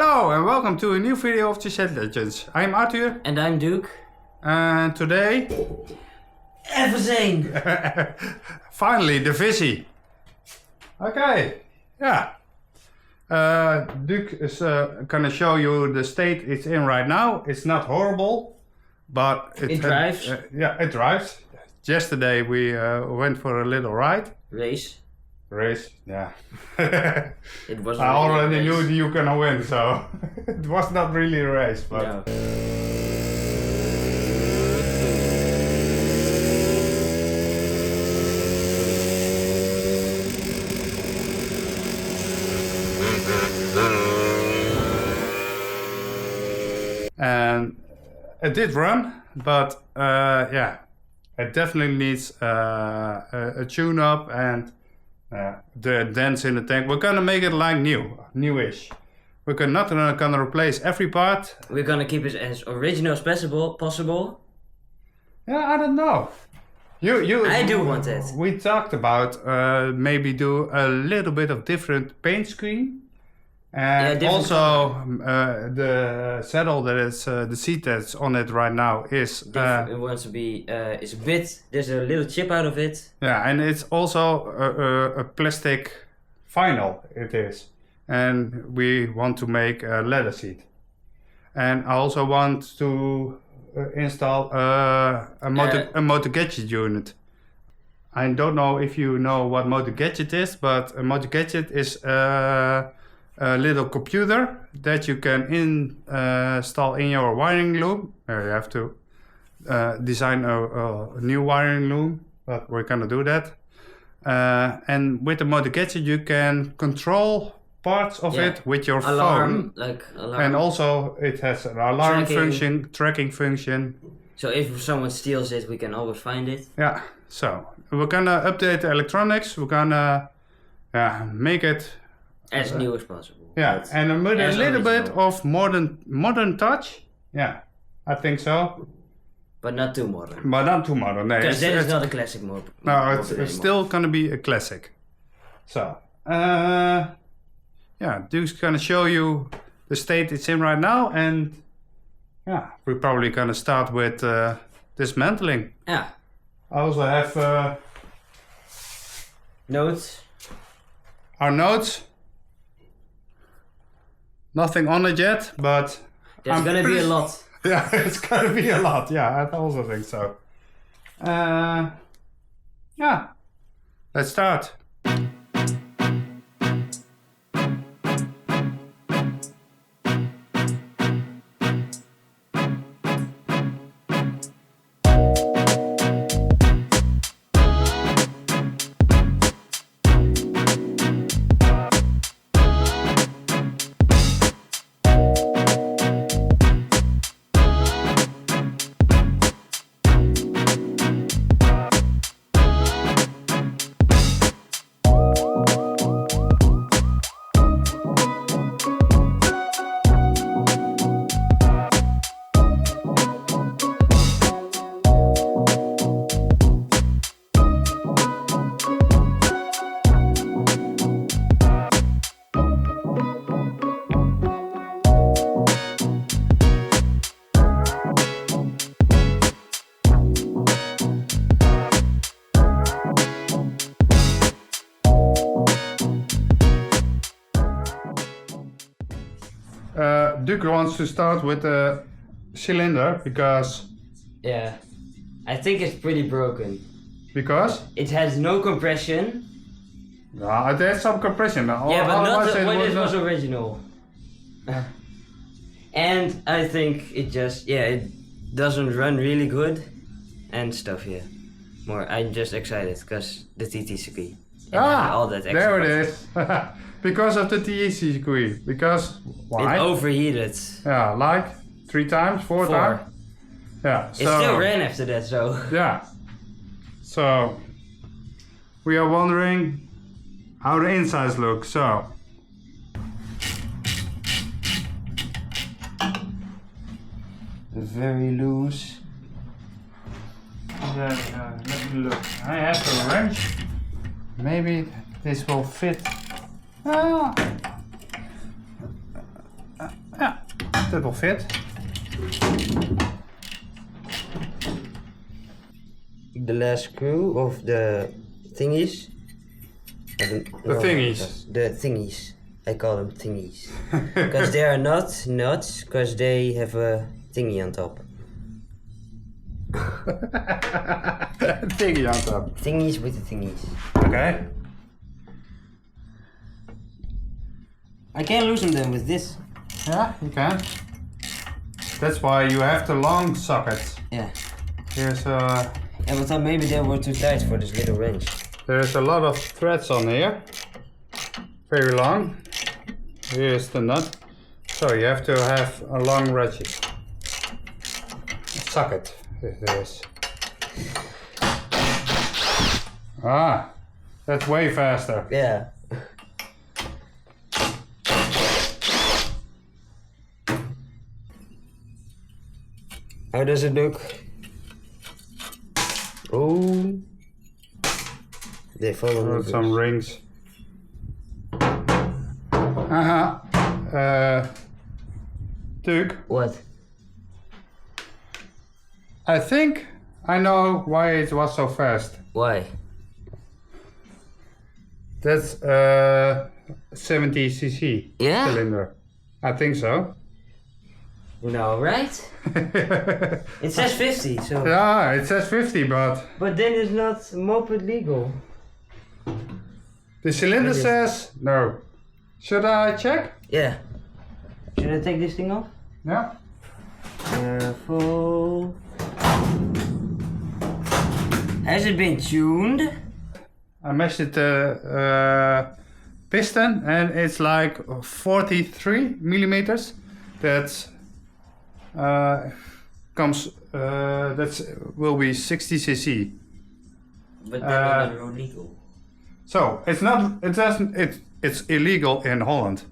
Hello and welcome to a new video of the Shed Legends. I'm Arthur. And I'm Duuk. And today... FS1! Finally, the Fizzy. Okay, yeah. Duuk is gonna show you the state it's in right now. It's not horrible, but it drives. Yeah, it drives. Yesterday we went for a little ride. Race, yeah. It was. I already knew you were gonna win, so it was not really a race, but. No. And it did run, but yeah, it definitely needs a tune-up and the dents in the tank. We're gonna make it like newish. We're not gonna replace every part. We're gonna keep it as original as possible. Yeah, I don't know. I do want it. We talked about maybe do a little bit of different paint scheme. And also the saddle that is the seat that's on it right now is it wants to be it's a bit, there's a little chip out of it. Yeah, and it's also a plastic vinyl it is, and we want to make a leather seat. And I also want to install a MotoGadget unit. I don't know if you know what MotoGadget is, but a MotoGadget is a little computer that you can install in your wiring loom. You have to design a new wiring loom, but we're gonna do that. And with the MotoGadget you can control parts of it with your phone. Like alarm. And also it has an alarm tracking function. So if someone steals it, we can always find it. Yeah, so we're gonna update the electronics. We're gonna make it as new as possible. Yeah, and with a little bit of modern touch. Yeah, I think so. But not too modern. But not too modern. Because that is not a classic mode. No, it's still gonna be a classic. So, yeah, Duke's gonna show you the state it's in right now, and yeah, we're probably gonna start with dismantling. Yeah. I also have notes. Our notes. Nothing on it yet, but there's gonna be a lot. Yeah, it's gonna be a lot. Yeah, I also think so. Yeah, let's start. Duke wants to start with the cylinder because... Yeah, I think it's pretty broken. Because? It has no compression. No, there's some compression. Yeah, but not when it was original. And I think it just, it doesn't run really good and stuff here. I'm just excited because the TT circuit. All that extra. There it is. Because of the TT circuit. Because why? It overheated. Yeah, like 3 times, 4 times. Yeah. It still ran after that, so. Yeah. So we are wondering how the insides look. So very loose. Then let me look. I have a wrench. Maybe this will fit. that will fit. The last screw of the thingies. The thingies. The thingies. I call them thingies. Because they are not nuts, because they have a thingy on top. Thingy on top. Thingies with the thingies. Okay. I can loosen them with this. Yeah, you can. That's why you have the long sockets. Yeah. Here's Yeah, but I thought maybe they were too tight for this little wrench. there's a lot of threads on here. Very long. Here's the nut. So you have to have a long ratchet. A socket. It is. Ah, that's way faster. Yeah. How does it look? Oh, they follow me. Some rings. Duuk, What? I think I know why it was so fast. Why? That's 70cc Yeah? cylinder. I think so. No, right? It says 50, so. Yeah, it says 50, but But then it's not moped legal. the cylinder says no. Should I check? Yeah. Should I take this thing off? Yeah. Careful. Has it been tuned? I measured the piston and it's like 43 millimeters. That's will be 60cc. But then it's illegal. So it's not. It doesn't. It's illegal in Holland.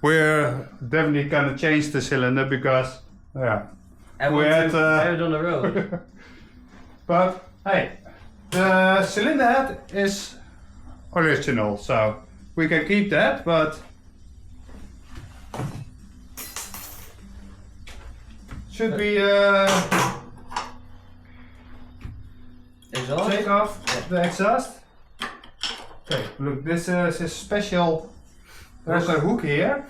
We're definitely gonna change the cylinder because yeah. I We want had, to have it on the road. But hey, the cylinder head is original, so we can keep that. But should we Exhaust? take off the exhaust? Okay, look, this is a special. There's a hook here.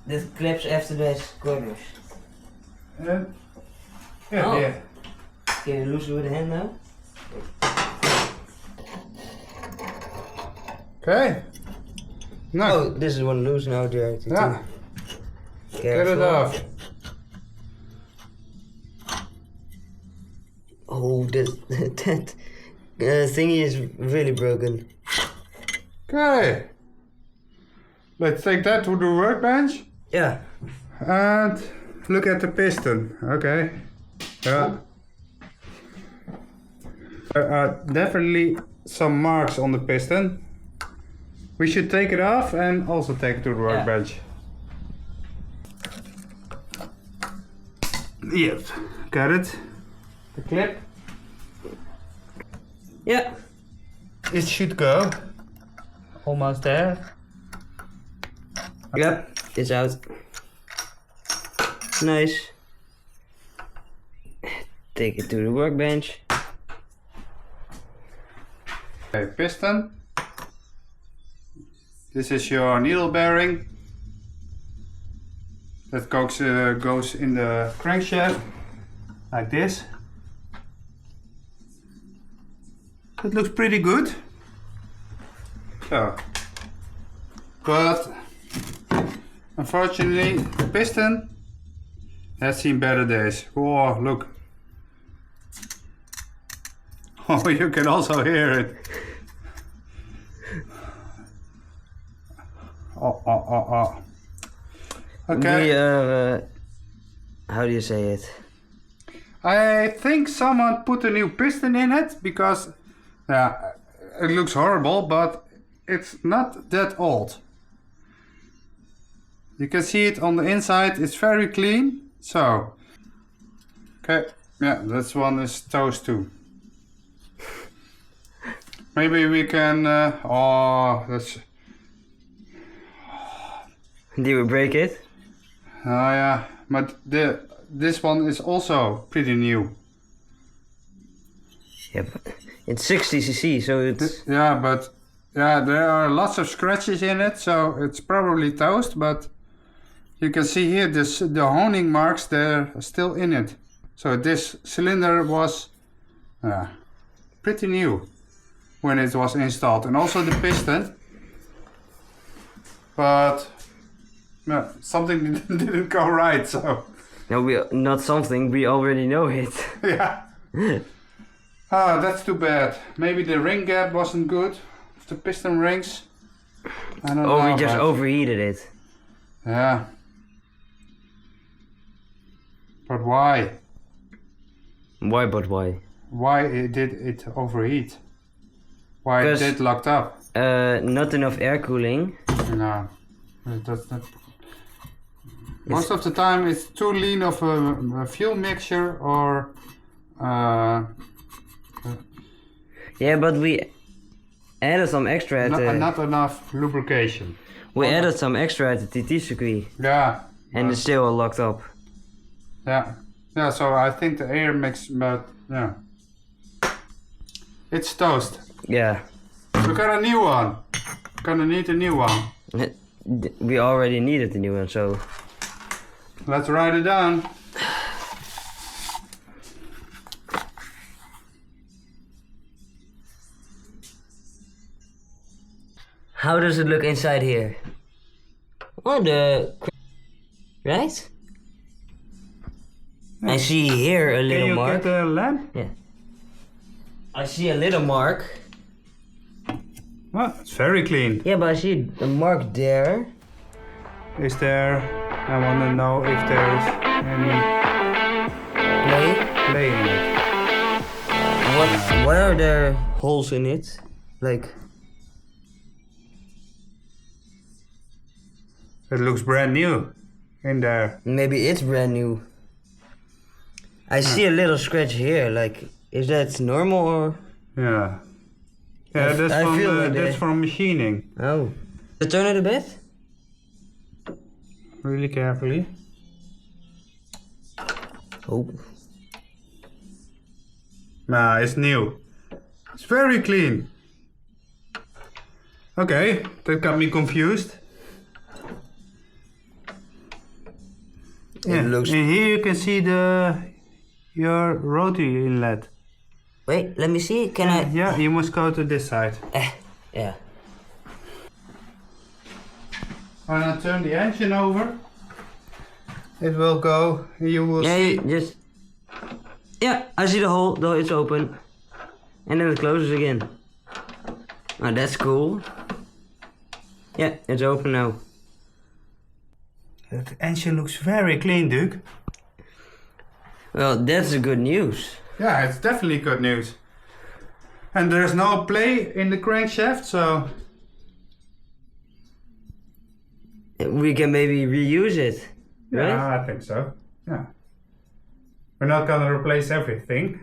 This clips after the corners. And yeah, Oh. yeah. Can you loosen with the hand now? Okay. No. Oh, this is one loose now, Jared. Yeah. Get it off. Oh, that thingy is really broken. Okay. Let's take that to the workbench Yeah. and look at the piston. Okay. Yeah. There are definitely some marks on the piston. We should take it off and also take it to the workbench. Yes. Got it. The clip. Yeah. It should go. Almost there. Yep. It's out. Nice. Take it to the workbench. Okay, piston. This is your needle bearing. That goes in the crankshaft like this. It looks pretty good. So, but unfortunately, the piston has seen better days. Oh, look. Oh, you can also hear it. Oh. Okay. How do you say it? I think someone put a new piston in it because it looks horrible, but it's not that old. You can see it on the inside, it's very clean. So, okay, yeah, this one is toast too. Maybe we can, that's Did we break it? Oh yeah, but this one is also pretty new. Yeah, but it's 60cc, so it's... Yeah, but yeah, there are lots of scratches in it, so it's probably toast, but you can see here the honing marks, they're still in it. So this cylinder was pretty new when it was installed, and also the piston. But no, something didn't go right, so... No, not something, we already know it. Yeah. Ah, that's too bad. Maybe the ring gap wasn't good. The piston rings. I don't know. Oh, we just overheated it. Yeah. But why? Why, but why? Why did it overheat? Why it did locked up? Not enough air cooling. No. That's not... Most of the time it's too lean of a fuel mixture or... Yeah, but we added some extra at not enough lubrication. We added some extra at the TT circuit. Yeah. And it's still all locked up. Yeah. Yeah, so I think the air mix, but yeah. It's toast. Yeah. We got a new one. Gonna need a new one. We already needed the new one, so... Let's write it down. How does it look inside here? Oh, right? Yeah. I see here a little mark. Can you get a lamp? Yeah. I see a little mark. Oh, it's very clean. Yeah, but I see a mark there. Is there... I want to know if there's any... Play in it. What are there holes in it? Like... It looks brand new in there. Maybe it's brand new. I see a little scratch here, like, is that normal or? Yeah. Yeah, that's from machining. Oh. Turn it a bit? Really carefully. Oh. Nah, it's new. It's very clean. Okay, that got me confused. Yeah, and here you can see your rotary inlet. Wait, let me see. Can I? Yeah, you must go to this side. Yeah. When I turn the engine over, it will go. You will see. Just. Yeah, I see the hole. Though it's open, and then it closes again. Oh, that's cool. Yeah, it's open now. The engine looks very clean, Duuk. Well, that's the good news. Yeah, it's definitely good news. And there's no play in the crankshaft, so... We can maybe reuse it, right? Yeah, I think so. Yeah. We're not gonna replace everything.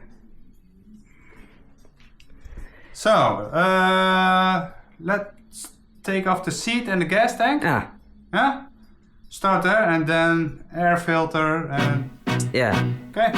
So, let's take off the seat and the gas tank. Ah. Yeah? Start there and then air filter and... Yeah. Okay.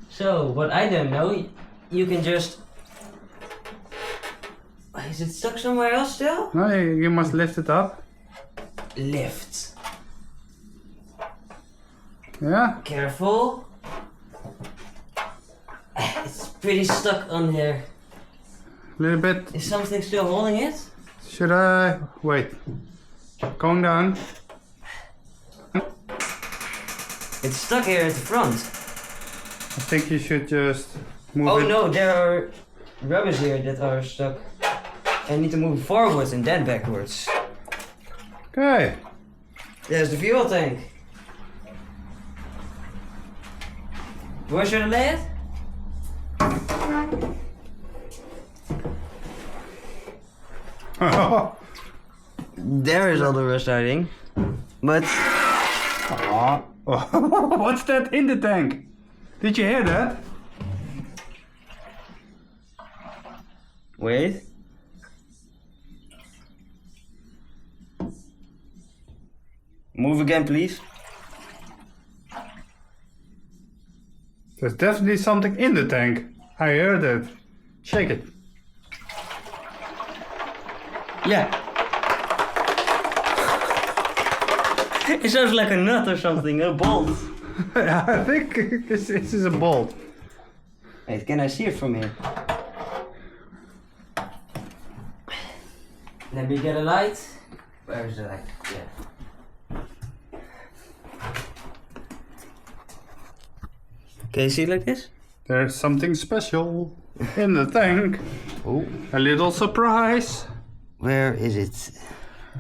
So, what I don't know, you can just... Is it stuck somewhere else still? No, you must lift it up. Lift. Yeah. Careful. It's pretty stuck on there. A little bit. Is something still holding it? Should I... Wait. Going down. It's stuck here at the front. I think you should just move it. Oh no, there are rubbers here that are stuck. I need to move forwards and then backwards. Okay. There's the fuel tank. Where should I lay it? There is all the rust, I think. But... What's that in the tank? Did you hear that? Wait. Move again, please. There's definitely something in the tank. I heard it. Shake it. Yeah. It sounds like a nut or something, a bolt. I think this is a bolt. Wait, can I see it from here? Let me get a light. Where is the light? Yeah. Can you see it like this? There's something special in the tank. Oh. A little surprise. Where is it?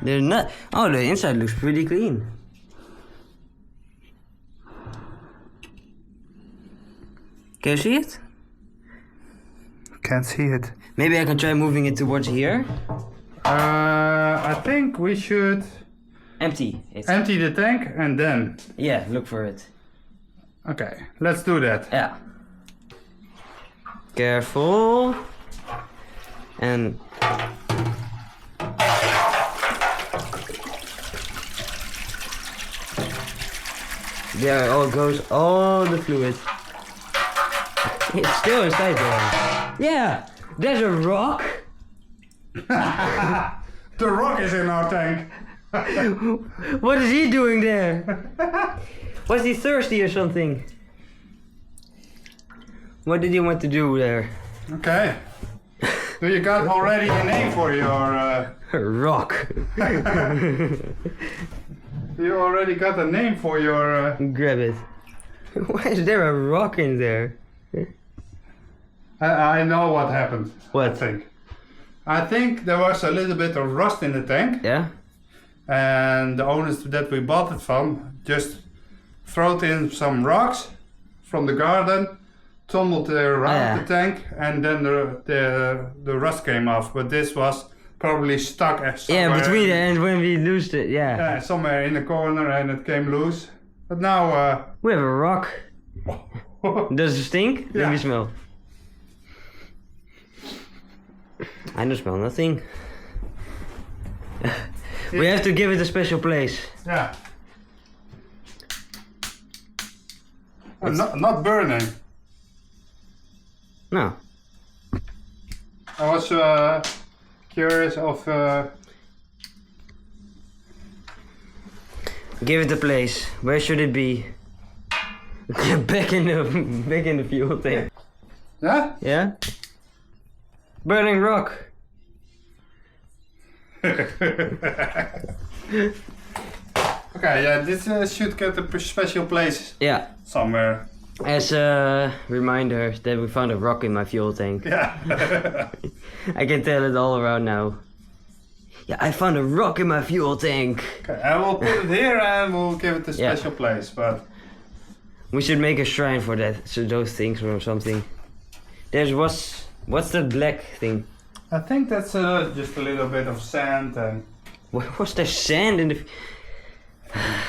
There's not. Oh, the inside looks pretty clean. Can you see it? Can't see it. Maybe I can try moving it towards here. I think we should Empty it. empty the tank and then. Yeah, look for it. Okay, let's do that. Yeah. Careful. And there all goes all the fluid. It's still inside there. Yeah, there's a rock. The rock is in our tank. What is he doing there? Was he thirsty or something? What did he want to do there? Okay. Do you got already a name for your... Rock. You already got a name for your... Grab it. Why is there a rock in there? I know what happened. What? I think there was a little bit of rust in the tank. Yeah? And the owners that we bought it from just thrown in some rocks from the garden, tumbled around the tank, and then the rust came off. But this was probably stuck somewhere. Yeah, between and when we loosed it, yeah. Yeah, somewhere in the corner, and it came loose. But now we have a rock. Does it stink? Yeah. Let me smell. I don't smell nothing. We have to give it a special place. Yeah. Not burning. No. I was curious of... Give it a place. Where should it be? back in the fuel tank. Yeah? Yeah? Burning rock. Okay, yeah, this should get a special place. Yeah. Somewhere. As a reminder that we found a rock in my fuel tank. Yeah. I can tell it all around now. Yeah, I found a rock in my fuel tank. Okay, I will put it here and we'll give it a special place, but... We should make a shrine for that, so those things or something. What's that black thing? I think that's just a little bit of sand and... What's there sand in the...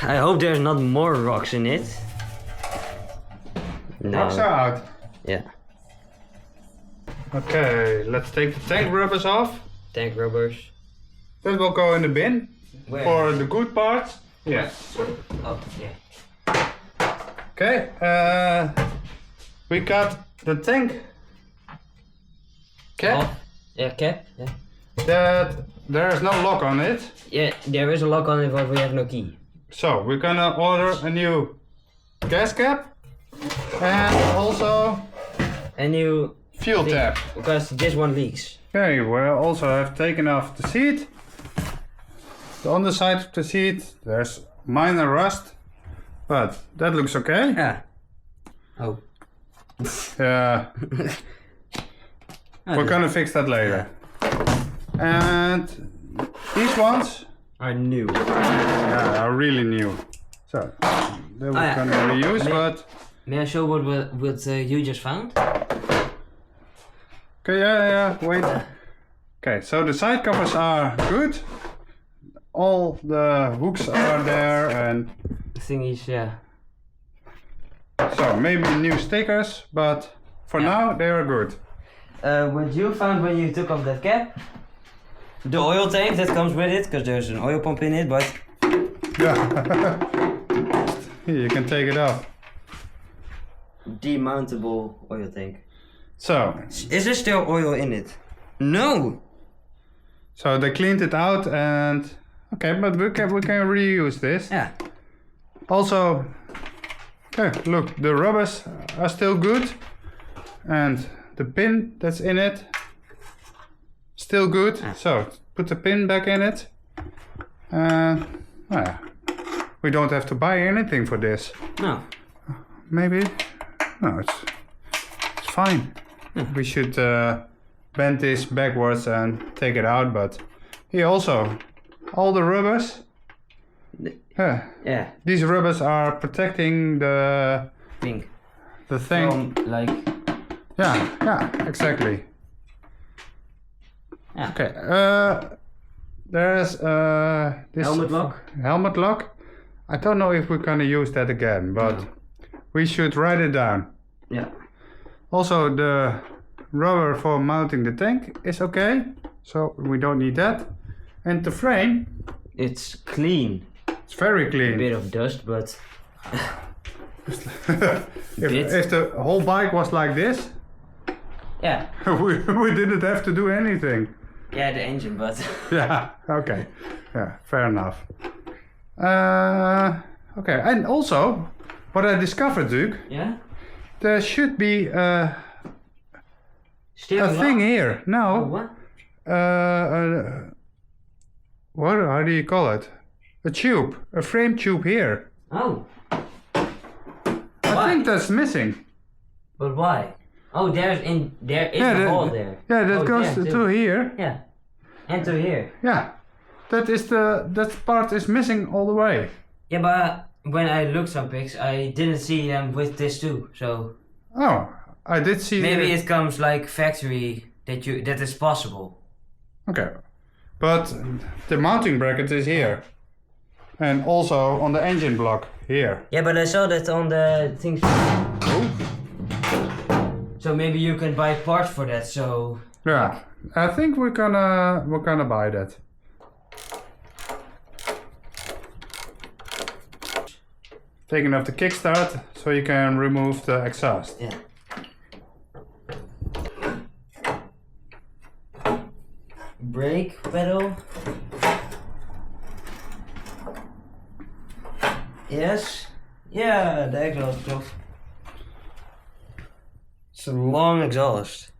I hope there's not more rocks in it. No. Rocks are out. Yeah. Okay, let's take the tank rubbers off. Tank rubbers. That will go in the bin. Where? For the good parts. Yes. Oh, yeah. Okay, we got the tank cap. Oh, yeah, cap. Yeah. That there is no lock on it. Yeah, there is a lock on it, but we have no key. So we're gonna order a new gas cap and also A new fuel thing, tap. because this one leaks. Okay, we also have taken off the seat. On the side of the seat there's minor rust, but that looks okay. Yeah. Oh. We're gonna fix that later. And these ones Are new. are really new. So they we're gonna reuse, but May I show what you just found? Okay, yeah, wait. Okay, so the side covers are good. All the hooks are there and Thingies, yeah. so maybe new stickers, but for now they are good. What you found when you took off that cap? The oil tank that comes with it, because there's an oil pump in it, but... Yeah. Here, you can take it off. Demountable oil tank. So. Is there still oil in it? No! So they cleaned it out and... Okay, but we can reuse this. Yeah. Also, okay, look, the rubbers are still good. And the pin that's in it, still good. Ah. So, put the pin back in it. We don't have to buy anything for this. No. Maybe? No, it's fine. We should bend this backwards and take it out, but here also, all the rubbers. Yeah. These rubbers are protecting the Thing. the thing. From, like... Yeah, exactly. Yeah. Okay, there's this Helmet lock? Helmet lock. I don't know if we're gonna use that again, but we should write it down. Yeah. Also, the rubber for mounting the tank is okay, so we don't need that. And the frame, It's clean. it's very A clean. bit of dust, but... If the whole bike was like this, Yeah. we didn't have to do anything. Yeah, the engine, but... Yeah, okay. Yeah, fair enough. Okay, and also, what I discovered, Duuk, Yeah? there should be a Steering thing lock? here. Oh, No. what? How do you call it? A tube, a frame tube here. Oh. I think that's missing. But why? Oh, there is Yeah, a hole there. Yeah, that Oh, goes there, to here. Yeah. And to here. Yeah, that part is missing all the way. Yeah, but when I looked some pics, I didn't see them with this too. So Oh, I did see. maybe it comes like factory that is possible. Okay, but the mounting bracket is here, and also on the engine block here. Yeah, but I saw that on the things. Oh. So maybe you can buy parts for that. So Yeah, I think we're gonna buy that. Taking off the kickstart so you can remove the exhaust. yeah. Brake pedal. Yes. Yeah, the exhaust klopt. It's a long exhaust.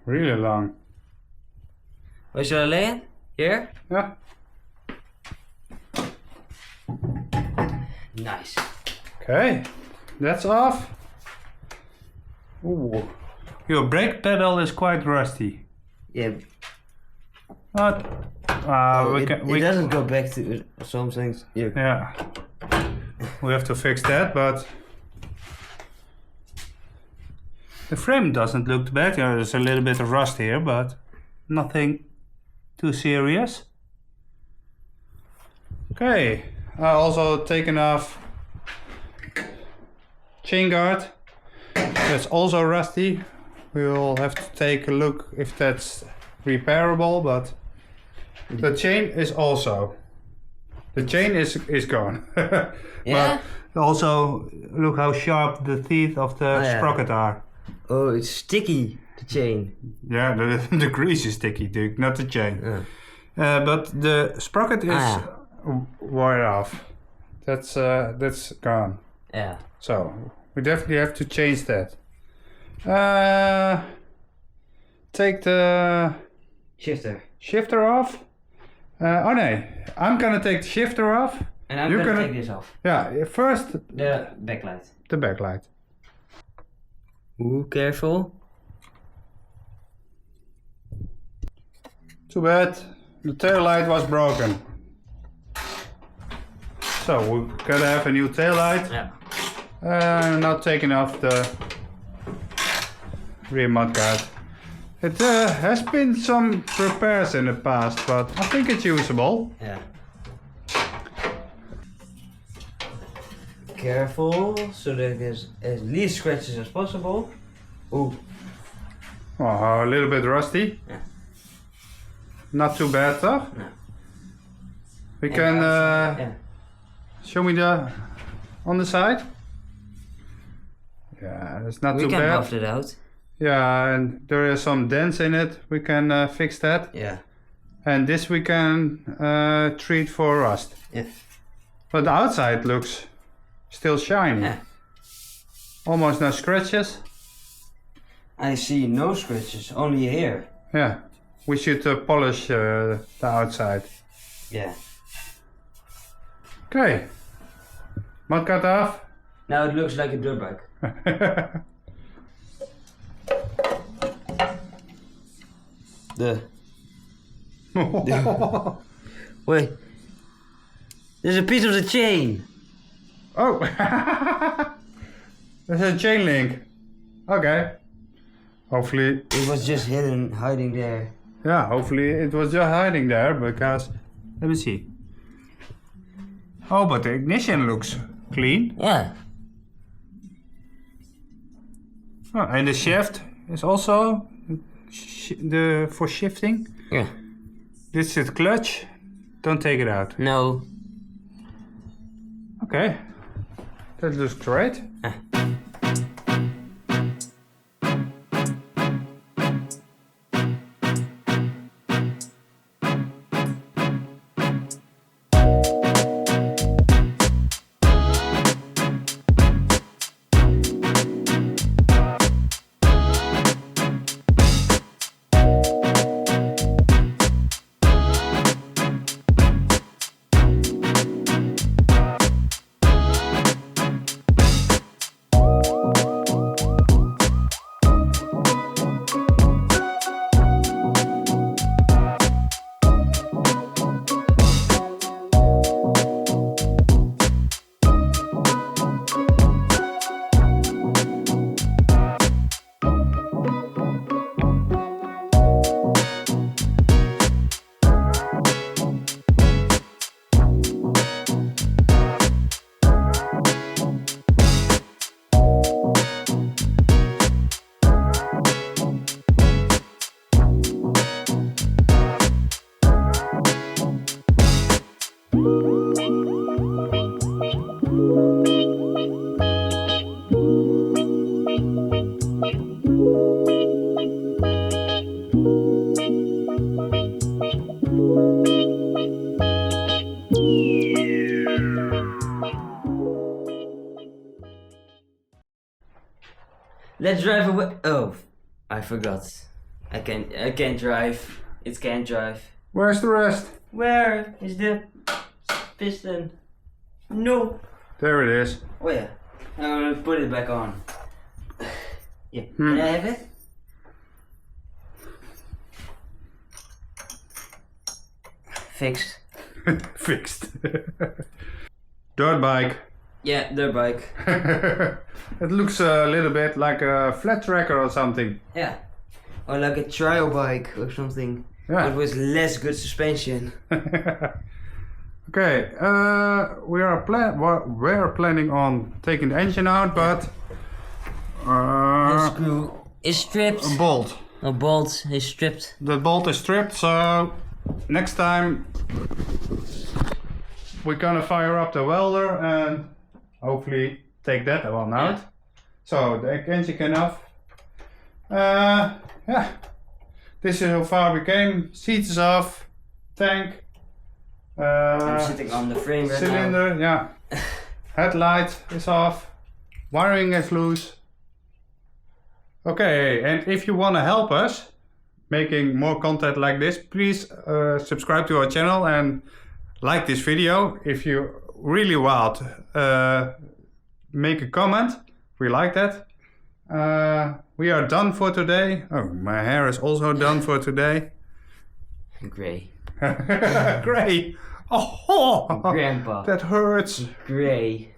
Really long. Where should I lay it? Here? Yeah. Nice. Okay, that's off. Ooh. Your brake pedal is quite rusty. Yeah. But it doesn't go back to some things. Yeah. We have to fix that, but the frame doesn't look bad. There's a little bit of rust here, but nothing too serious. Okay, I also taken off chain guard. That's also rusty. We'll have to take a look if that's repairable, but the chain is also. The chain is gone. Yeah? But also look how sharp the teeth of the sprocket are. Oh, it's sticky, the chain. Yeah, the grease is sticky, Duke, not the chain. But the sprocket is wore off. That's gone. Yeah. So we definitely have to change that. Take the shifter off. Oh no, I'm gonna take the shifter off. And I'm gonna take this off. Yeah, first The backlight. the backlight. Ooh, careful. Too bad the tail light was broken. So we're gonna have a new tail light. Yeah. Now taking off the rear mudguard. It has been some repairs in the past, but I think it's usable. Yeah. Careful, so that there's as least scratches as possible. Ooh. Oh, a little bit rusty. Yeah. Not too bad though. No. We can yeah. show me the on the side. Yeah, it's not too bad. We can buff it out. Yeah, and there are some dents in it. We can fix that. Yeah. And this we can treat for rust. Yeah. But the outside looks still shiny. Yeah. Almost no scratches. I see no scratches, only here. Yeah. We should polish the outside. Yeah. Okay. Mudguard off. Now it looks like a dirt bike. Wait. There's a piece of the chain. Oh. There's a chain link. Okay. Hopefully. It was just hiding there. Yeah, hopefully it was just hiding there because. Let me see. Oh, but the ignition looks clean. Yeah. Oh, and the shaft is also for shifting. Yeah. This is the clutch. Don't take it out. No. Okay. That looks great. Let's drive away. Oh, I forgot. I can't drive. It can't drive. Where's the rest? Where is the piston? No. There it is. Oh yeah. I'm gonna put it back on. Yeah. Can I have it? Fixed. Fixed. Dirt bike. Yeah, dirt bike. It looks a little bit like a flat tracker or something. Yeah. Or like a trial bike or something. Yeah. But with less good suspension. Okay, we're planning on taking the engine out, but The screw is stripped. a bolt. A bolt is stripped. The bolt is stripped, so next time we're gonna fire up the welder and hopefully take that one out. So the engine can off. Yeah, this is how far we came. Seats is off, tank. I'm sitting on the frame right cylinder, now. yeah. Headlight is off. Wiring is loose. Okay, and if you want to help us making more content like this, please subscribe to our channel and like this video. If you really want, make a comment. We like that. We are done for today. Oh, my hair is also done for today. Grey. Grey. Oh, Grandpa. that hurts. Grey.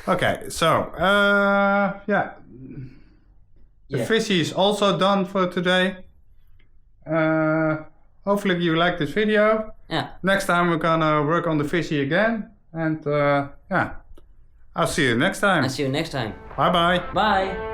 Okay, so yeah. The Fizzy is also done for today. Hopefully you like this video. Yeah. Next time we're gonna work on the Fizzy again. And yeah, I'll see you next time. I'll see you next time. Bye bye. Bye.